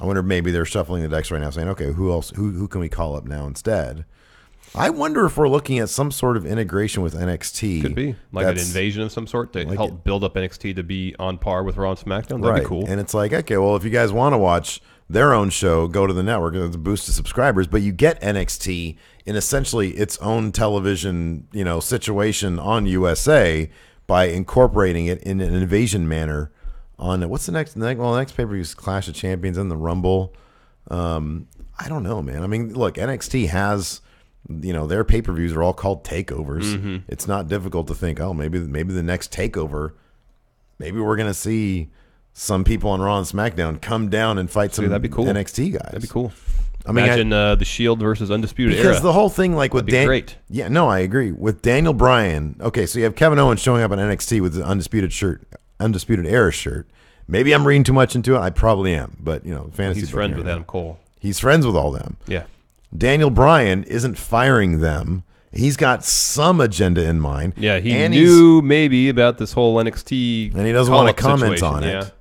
I wonder if maybe they're shuffling the decks right now saying, okay, who else, who can we call up now instead? I wonder if we're looking at some sort of integration with NXT. Could be. Like an invasion of some sort to help build up NXT to be on par with Raw and SmackDown. That'd be cool. And it's like, okay, well, if you guys want to watch their own show, go to the network. It's a boost to subscribers, but you get NXT in essentially its own television, situation on USA by incorporating it in an invasion manner on what's the next? Well, the next pay-per-view is Clash of Champions and the Rumble. I don't know, man. I mean, look, NXT has, their pay-per-views are all called takeovers. Mm-hmm. It's not difficult to think, maybe the next takeover, maybe we're going to see some people on Raw and SmackDown come down and fight some that'd be cool. NXT guys. That'd be cool. Imagine the Shield versus Undisputed Era. Because the whole thing, like with great. Yeah, no, I agree. With Daniel Bryan, okay, so you have Kevin Owens showing up on NXT with the Undisputed Era shirt. Maybe I'm reading too much into it. I probably am, but fantasy. He's friends with Adam Cole. He's friends with all them. Yeah. Daniel Bryan isn't firing them. He's got some agenda in mind. Yeah, he knew maybe about this whole NXT, and he doesn't want to comment situation. on it.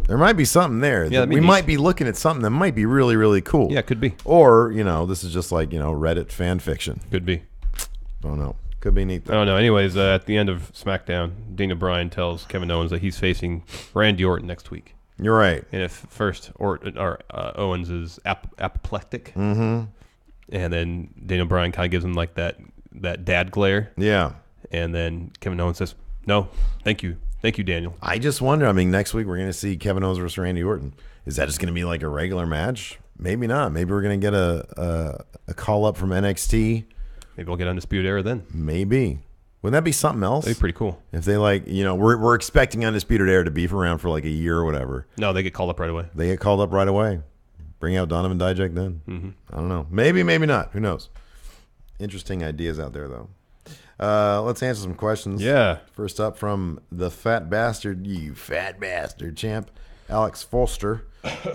There might be something there. Yeah, we might be looking at something that might be really, really cool. Yeah, could be. Or, this is just like, Reddit fan fiction. Could be. Don't know. Could be neat, though. I don't know. Anyways, at the end of SmackDown, Daniel Bryan tells Kevin Owens that he's facing Randy Orton next week. You're right. And if first Owens is apoplectic, mm-hmm. and then Daniel Bryan kind of gives him like that dad glare. Yeah. And then Kevin Owens says, "No, thank you. Thank you, Daniel." I just wonder, next week we're going to see Kevin Owens versus Randy Orton. Is that just going to be like a regular match? Maybe not. Maybe we're going to get a call up from NXT. Maybe we'll get Undisputed Era then. Maybe. Wouldn't that be something else? That'd be pretty cool. If they we're expecting Undisputed Era to beef around for like a year or whatever. No, they get called up right away. They get called up right away. Bring out Donovan Dijak then. Mm-hmm. I don't know. Maybe, maybe not. Who knows? Interesting ideas out there, though. Let's answer some questions. Yeah. First up from the fat bastard, you fat bastard champ, Alex Foster.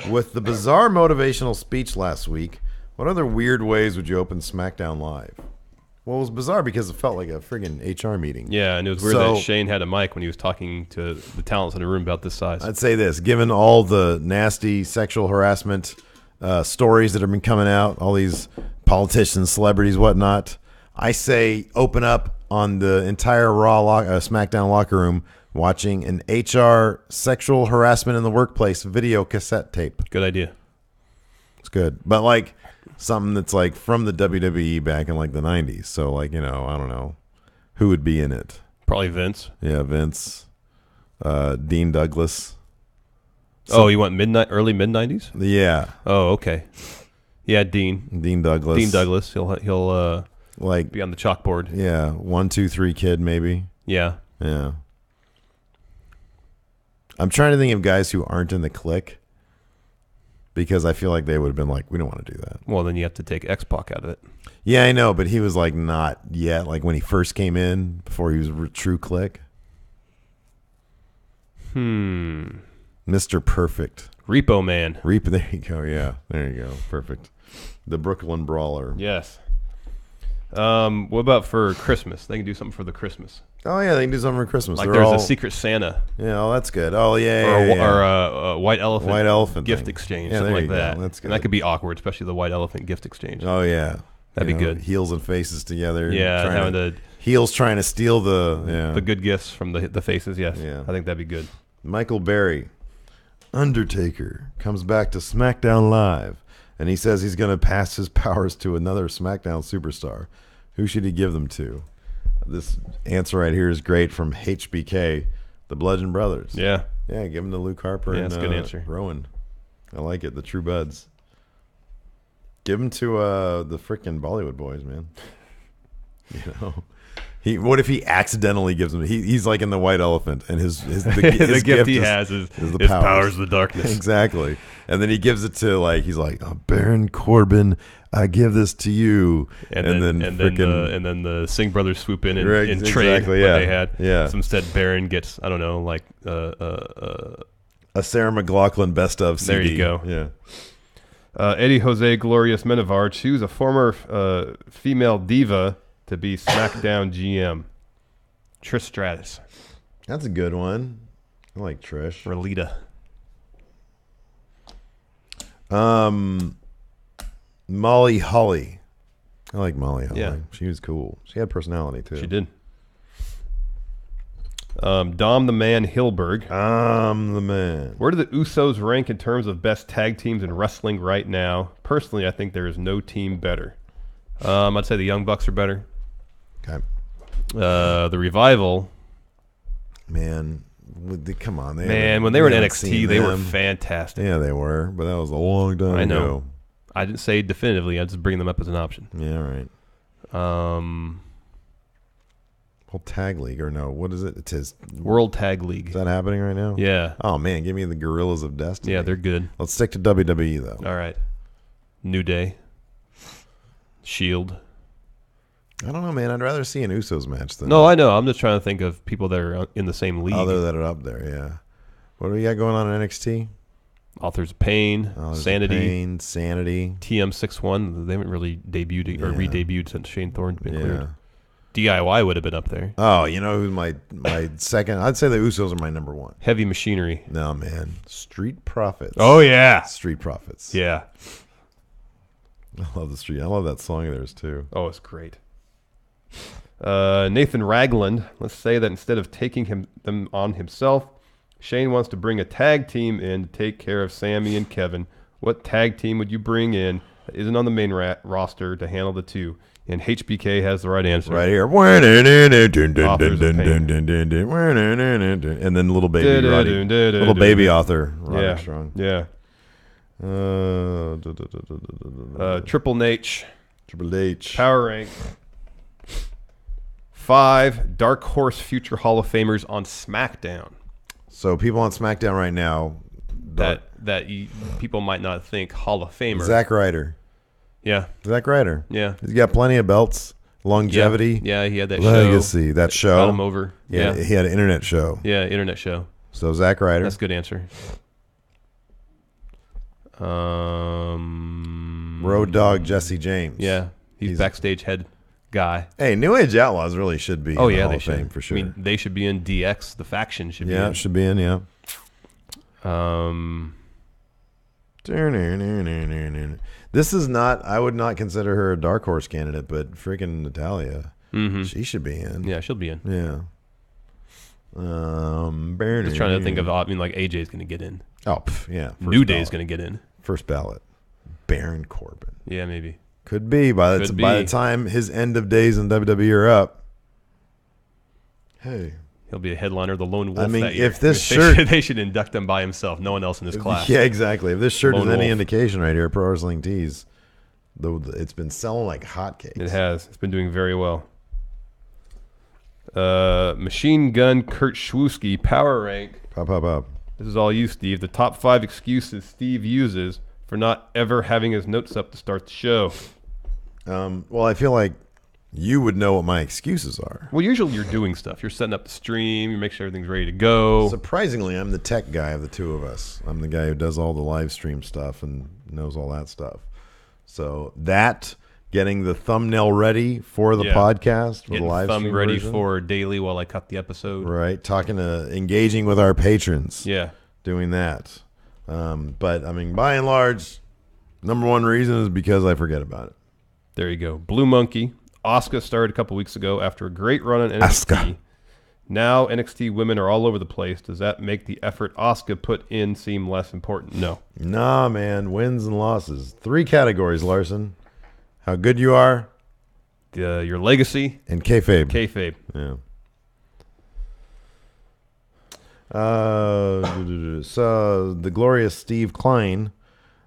With the bizarre motivational speech last week, what other weird ways would you open SmackDown Live? Well, it was bizarre because it felt like a friggin' HR meeting. Yeah, and it was weird that Shane had a mic when he was talking to the talents in the room about this size. I'd say this, given all the nasty sexual harassment stories that have been coming out, all these politicians, celebrities, whatnot, I say open up on the entire SmackDown locker room watching an HR sexual harassment in the workplace video cassette tape. Good idea. It's good. But like something that's like from the WWE back in like the 90s. So like, I don't know. Who would be in it? Probably Vince. Yeah, Vince. Dean Douglas. You want early mid-90s? Yeah. Oh, okay. Yeah, Dean Douglas. Dean Douglas. He'll like be on the chalkboard. Yeah, 1, 2, 3 kid maybe. Yeah. Yeah. I'm trying to think of guys who aren't in the clique because I feel like they would have been like, we don't want to do that. Well, then you have to take X-Pac out of it. Yeah, I know, but he was like not yet. Like when he first came in, before he was a true clique. Mr. Perfect. Repo Man. There you go. Yeah, there you go. Perfect. The Brooklyn Brawler. Yes. What about for Christmas? They can do something for the Christmas. Oh yeah, they can do something for Christmas. Like there's a Secret Santa. Yeah, that's good. Oh yeah, or a white elephant. White elephant gift thing. exchange, yeah, something like that. That's good. And that could be awkward, especially the white elephant gift exchange. Oh yeah, that'd be good. Heels and faces together. Yeah, having the heels trying to steal the good gifts from the faces. Yes, yeah. I think that'd be good. Michael Berry, Undertaker comes back to SmackDown Live, and he says he's going to pass his powers to another SmackDown superstar. Who should he give them to? This answer right here is great from HBK, the Bludgeon Brothers. Yeah. Yeah, give them to Luke Harper and that's a good answer. Rowan. I like it, the True Buds. Give them to the frickin' Bollywood boys, man. What if he accidentally gives them? He's like in the white elephant, and his the gift he has is the powers of the darkness. Exactly, and then he gives it to he's like Baron Corbin. I give this to you, and then the Singh brothers swoop in and trade exactly, what they had. Yeah. So instead, Baron gets a Sarah McLachlan best of CD. There you go. Yeah. Eddie Jose Glorious Menevar choose a former female diva to be SmackDown GM. Trish Stratus. That's a good one. I like Trish. Or Lita. Molly Holly. I like Molly Holly. Yeah. She was cool. She had personality, too. She did. Dom the Man Hilberg. I'm the man. Where do the Usos rank in terms of best tag teams in wrestling right now? Personally, I think there is no team better. I'd say the Young Bucks are better. Okay. The Revival. Man, come on. When they were in NXT, they were fantastic. Yeah, they were, but that was a long time I know. ago. I didn't say definitively. I just bring them up as an option. Yeah, right. Whole tag league, or no? What is it? It's his World Tag League. Is that happening right now? Yeah. Oh man, give me the Gorillas of Destiny. Yeah, they're good. Let's stick to WWE though. All right. New Day. Shield. I don't know, man. I'd rather see an Usos match than. No, I know. I'm just trying to think of people that are in the same league. Other that are up there, yeah. What do we got going on in NXT? Authors of Pain, Sanity, Sanity, TM61. They haven't really debuted or re-debuted since Shane Thorne's been cleared. DIY would have been up there. Oh, you know who's my second? I'd say the Usos are my number one. Heavy Machinery. No, man. Street Profits. Oh, yeah. Street Profits. Yeah. I love the Street. I love that song of theirs, too. Oh, it's great. Nathan Ragland. Let's say that instead of taking them on himself, Shane wants to bring a tag team in to take care of Sami and Kevin. What tag team would you bring in that isn't on the main roster to handle the two? And HBK has the right answer. Right here. And then little baby Roddy. Little baby author. Roderick Strong. Yeah. Triple H. Triple H. Power rank. 5 Dark Horse future Hall of Famers on SmackDown. So people on SmackDown right now people might not think Hall of Famer. Zack Ryder. Yeah. Zack Ryder. Yeah. He's got plenty of belts, longevity. Yeah, he had that legacy. That show. Got him over. Yeah. He had an internet show. Yeah, internet show. So Zack Ryder. That's a good answer. Road Dogg Jesse James. Yeah. He's backstage head guy. Hey, New Age Outlaws really should be in the Hall they of Fame for sure. I mean, they should be in DX. The faction should be in. Yeah, it should be in, yeah. This is not, I would not consider her a dark horse candidate, but freaking Natalya. Mm-hmm. She should be in. Yeah, she'll be in. Yeah. Just trying to think of, I mean, like AJ's going to get in. Oh, yeah. New Day's going to get in. First ballot. Baron Corbin. Yeah, maybe. Could be by the time his end of days in WWE are up. Hey. He'll be a headliner, the Lone Wolf. I mean, that year. if this shirt... They should induct him by himself. No one else in his class. Yeah, exactly. If this shirt Lone is any Wolf. indication right here, Pro Wrestling Tees, it's been selling like hotcakes. It has. It's been doing very well. Machine Gun Kurt Schwuski, Power Rank. Pop. This is all you, Steve. The top 5 excuses Steve uses for not ever having his notes up to start the show. Well, I feel like you would know what my excuses are. Well, usually you're doing stuff. You're setting up the stream. You make sure everything's ready to go. Surprisingly, I'm the tech guy of the two of us. I'm the guy who does all the live stream stuff and knows all that stuff. So getting the thumbnail ready for the podcast, for the live stream ready version. for daily while I cut the episode. Right, engaging with our patrons. Yeah, doing that. But I mean, by and large, number one reason is because I forget about it. There you go. Blue Monkey. Asuka started a couple weeks ago after a great run in NXT. Asuka. Now NXT women are all over the place. Does that make the effort Asuka put in seem less important? No. Nah, man. Wins and losses. 3 categories, Larson. How good you are. Your legacy. And kayfabe. Kayfabe. Yeah. So the glorious Steve Klein.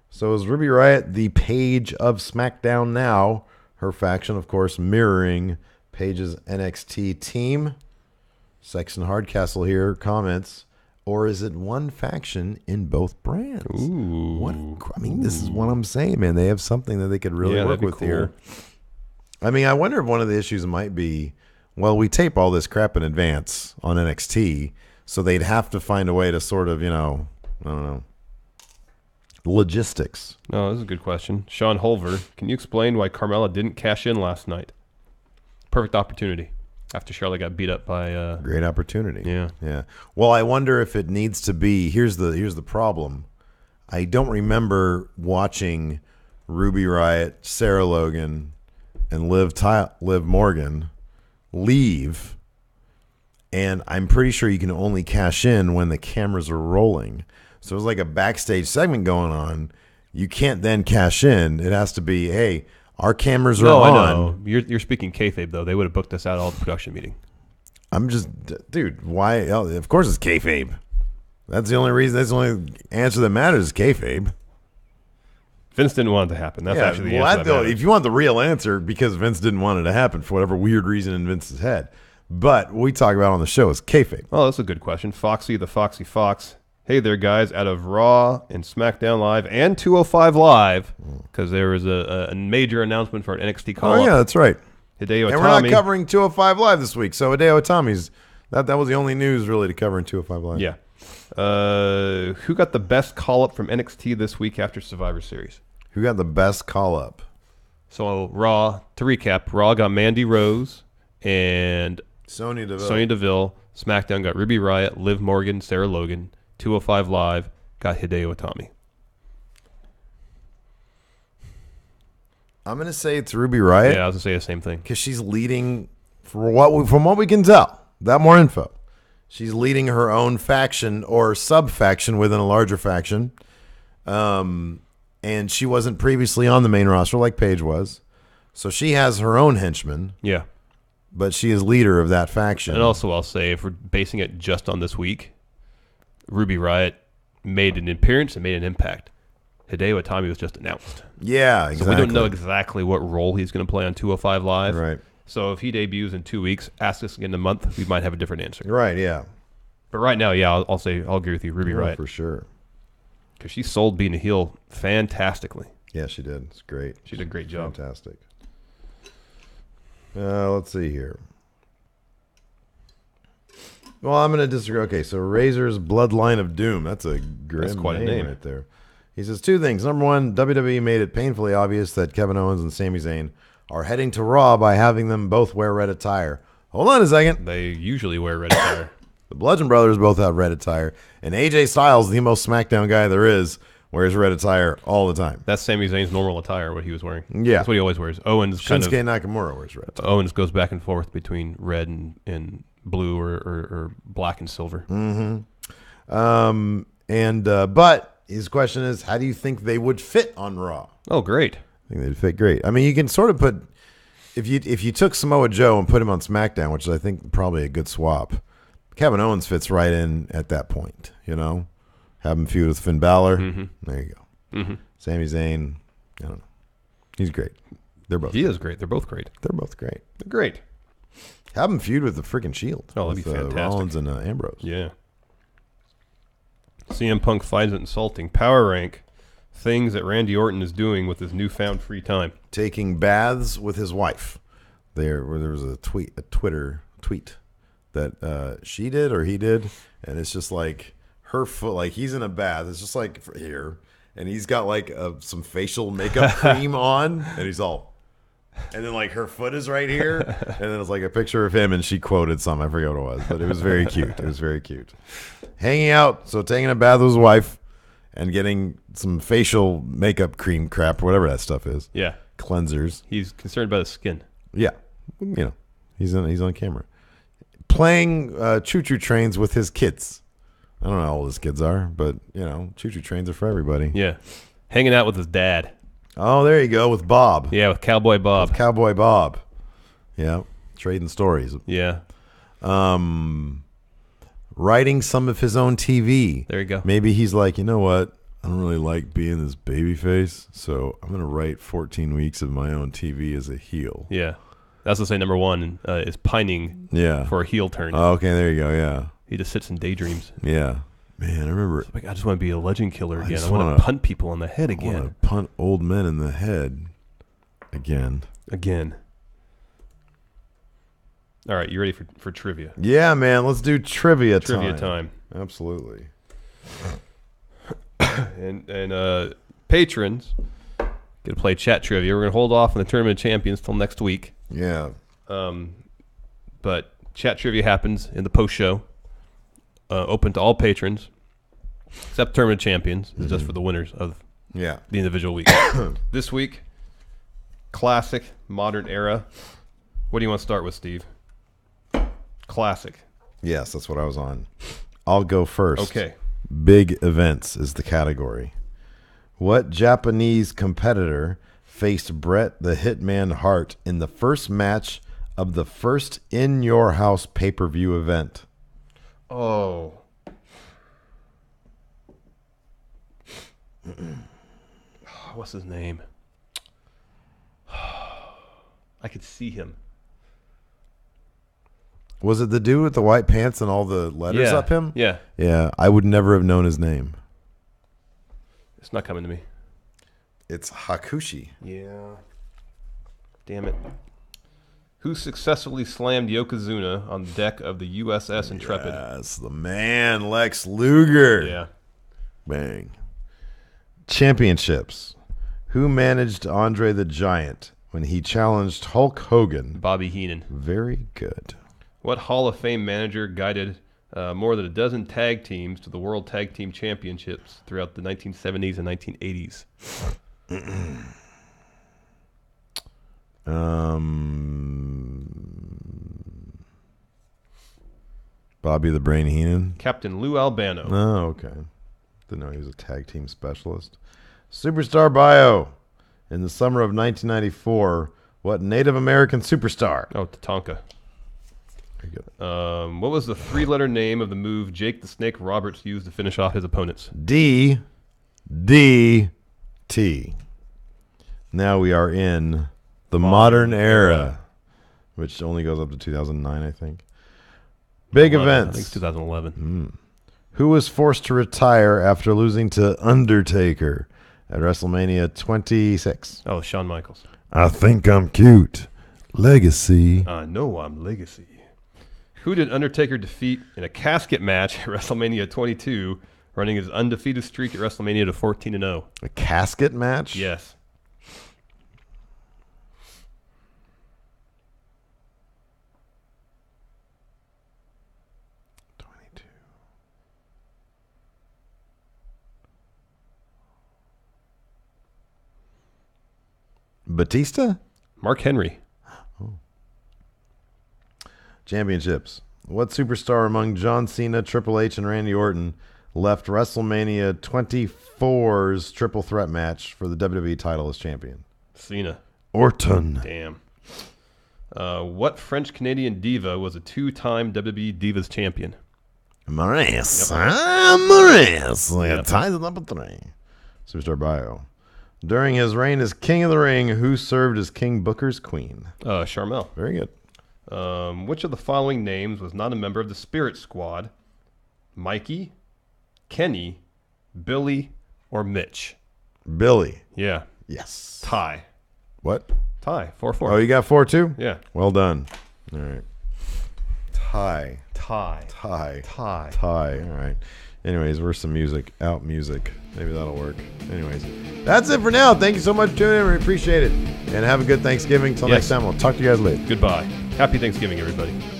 So is Ruby Riott the Paige of SmackDown now? Her faction, of course, mirroring Paige's NXT team. Sexton Hardcastle here comments, or is it one faction in both brands? Ooh. This is what I'm saying, man. They have something that they could really work with here. I mean, I wonder if one of the issues might be, well, we tape all this crap in advance on NXT, so they'd have to find a way to sort of, I don't know, logistics. No, this is a good question. Sean Holver, can you explain why Carmella didn't cash in last night? Perfect opportunity after Charlotte got beat up by... Great opportunity. Yeah. Well, I wonder if it needs to be... Here's the problem. I don't remember watching Ruby Riott, Sarah Logan, and Liv Morgan leave, and I'm pretty sure you can only cash in when the cameras are rolling. So it was like a backstage segment going on. You can't then cash in. It has to be, hey, our cameras are on. I know. You're speaking kayfabe, though. They would have booked us out all the production meeting. I'm just, dude, why? Of course it's kayfabe. That's the only reason. That's the only answer that matters is kayfabe. Vince didn't want it to happen. That's actually the answer. If you want the real answer, because Vince didn't want it to happen for whatever weird reason in Vince's head. But what we talk about on the show is kayfabe. Oh, that's a good question. Foxy the Foxy Fox. Hey there, guys. Out of Raw and SmackDown Live and 205 Live, because there was a major announcement for an NXT call-up. Oh, yeah, that's right. Hideo Itami. And we're not covering 205 Live this week, so Hideo Itami's, that was the only news really to cover in 205 Live. Yeah. Who got the best call-up from NXT this week after Survivor Series? Who got the best call-up? So Raw, to recap, Raw got Mandy Rose and Sonya Deville. SmackDown got Ruby Riott, Liv Morgan, Sarah Logan. 205 Live got Hideo Itami. I'm going to say it's Ruby Riott. Yeah, I was going to say the same thing. Because she's leading, from what we can tell, that more info, she's leading her own faction or sub-faction within a larger faction. And she wasn't previously on the main roster like Paige was. So she has her own henchmen. Yeah. But she is leader of that faction. And also, I'll say, if we're basing it just on this week, Ruby Riott made an appearance and made an impact. Hideo Itami was just announced. Yeah, exactly. So we don't know exactly what role he's going to play on 205 Live. Right. So if he debuts in 2 weeks, ask us again in a month, we might have a different answer. Right, yeah. But right now, yeah, I'll agree with you, Ruby Riott. For sure. Because she sold being a heel fantastically. Yeah, she did. It's great. She did a great job. Fantastic. Let's see here. Well, I'm going to disagree. Okay, so Razor's Bloodline of Doom. That's a grim quite a name right there. He says two things. Number one, WWE made it painfully obvious that Kevin Owens and Sami Zayn are heading to Raw by having them both wear red attire. Hold on a second. They usually wear red attire. The Bludgeon Brothers both have red attire. And AJ Styles, the most SmackDown guy there is, wears red attire all the time. That's Sami Zayn's normal attire, what he was wearing. Yeah. That's what he always wears. Shinsuke Nakamura wears red attire. Owens goes back and forth between red and blue or black and silver. Mm-hmm. But his question is, how do you think they would fit on Raw? Oh, great. I think they'd fit great. I mean, you can sort of put, if you took Samoa Joe and put him on SmackDown, which is I think probably a good swap, Kevin Owens fits right in at that point, you know? Have him feud with Finn Balor. Mm-hmm. There you go. Mm-hmm. Sami Zayn, I don't know. He's great. They're both. He is great. They're both great. They're both great. They're great. Have him feud with the freaking Shield. Oh, that'd be fantastic. Rollins and Ambrose. Yeah. CM Punk finds it insulting. Power rank things that Randy Orton is doing with his newfound free time. Taking baths with his wife. There was a Twitter tweet that she did or he did, and it's just like her foot, like he's in a bath. It's just like here, and he's got like some facial makeup cream on, and he's all, and then like her foot is right here, and then it's like a picture of him, and she quoted something. I forget what it was, but it was very cute. It was very cute. Hanging out, so taking a bath with his wife, and getting some facial makeup cream crap, whatever that stuff is. Yeah. Cleansers. He's concerned about his skin. Yeah. You know, he's on camera. Playing choo-choo trains with his kids. I don't know how old his kids are, but, you know, choo-choo trains are for everybody. Yeah. Hanging out with his dad. Oh, there you go, with Bob. Yeah, with Cowboy Bob. With Cowboy Bob. Yeah. Trading stories. Yeah. Writing some of his own TV. There you go. Maybe he's like, you know what? I don't really like being this baby face, so I'm going to write 14 weeks of my own TV as a heel. Yeah. That's to say number one is pining for a heel turn. Oh, okay, there you go, yeah. He just sits and daydreams. Yeah. Man, I remember. Like, I just want to be a legend killer again. I want to punt people on the head again. I want to punt old men in the head again. All right, you ready for trivia? Yeah, man. Let's do trivia time. Absolutely. and patrons get to play chat trivia. We're going to hold off on the Tournament of Champions till next week. Yeah. But chat trivia happens in the post show, open to all patrons, except Tournament of Champions. It's just for the winners of the individual week. This week, classic, modern era. What do you want to start with, Steve? Classic. Yes, that's what I was on. I'll go first. Okay. Big events is the category. What Japanese competitor faced Bret the Hitman Hart in the first match of the first In Your House pay-per-view event? Oh. What's his name? I could see him. Was it the dude with the white pants and all the letters up him? Yeah. Yeah, I would never have known his name. It's not coming to me. It's Hakushi. Yeah. Damn it. Who successfully slammed Yokozuna on the deck of the USS Intrepid? Yes, the man, Lex Luger. Yeah. Bang. Championships. Who managed Andre the Giant when he challenged Hulk Hogan? Bobby Heenan. Very good. What Hall of Fame manager guided more than a dozen tag teams to the World Tag Team Championships throughout the 1970s and 1980s? Bobby the Brain Heenan. Captain Lou Albano. Oh, okay. Didn't know he was a tag team specialist. Superstar bio. In the summer of 1994, what Native American superstar? Oh, Tatanka. Very good. What was the three-letter name of the move Jake the Snake Roberts used to finish off his opponents? D-D-T. Now we are in the modern era, which only goes up to 2009, I think. Big 11, events. I think it's 2011. Who was forced to retire after losing to Undertaker at WrestleMania 26? Oh, Shawn Michaels. I think I'm cute. Legacy. I know I'm Legacy. Who did Undertaker defeat in a casket match at WrestleMania 22, running his undefeated streak at WrestleMania to 14-0? A casket match? Yes. Batista? Mark Henry. Championships. What superstar among John Cena, Triple H, and Randy Orton left WrestleMania 24's triple threat match for the WWE title as champion? Cena. Orton. Damn. What French-Canadian diva was a two-time WWE Divas champion? Maurice. Maurice. Ties at number 3. Superstar bio. During his reign as King of the Ring, who served as King Booker's queen? Sharmell. Very good. Which of the following names was not a member of the Spirit Squad? Mikey, Kenny, Billy, or Mitch? Billy. Yeah. Yes. Tie. What? Tie. 4-4. Oh, you got 4 too? Yeah. Well done. All right. Tie. Tie. Tie. Tie. Tie. All right. Anyways, where's some music? Out music. Maybe that'll work. Anyways, that's it for now. Thank you so much for tuning in. We appreciate it. And have a good Thanksgiving. Till next time, we'll talk to you guys later. Goodbye. Happy Thanksgiving, everybody.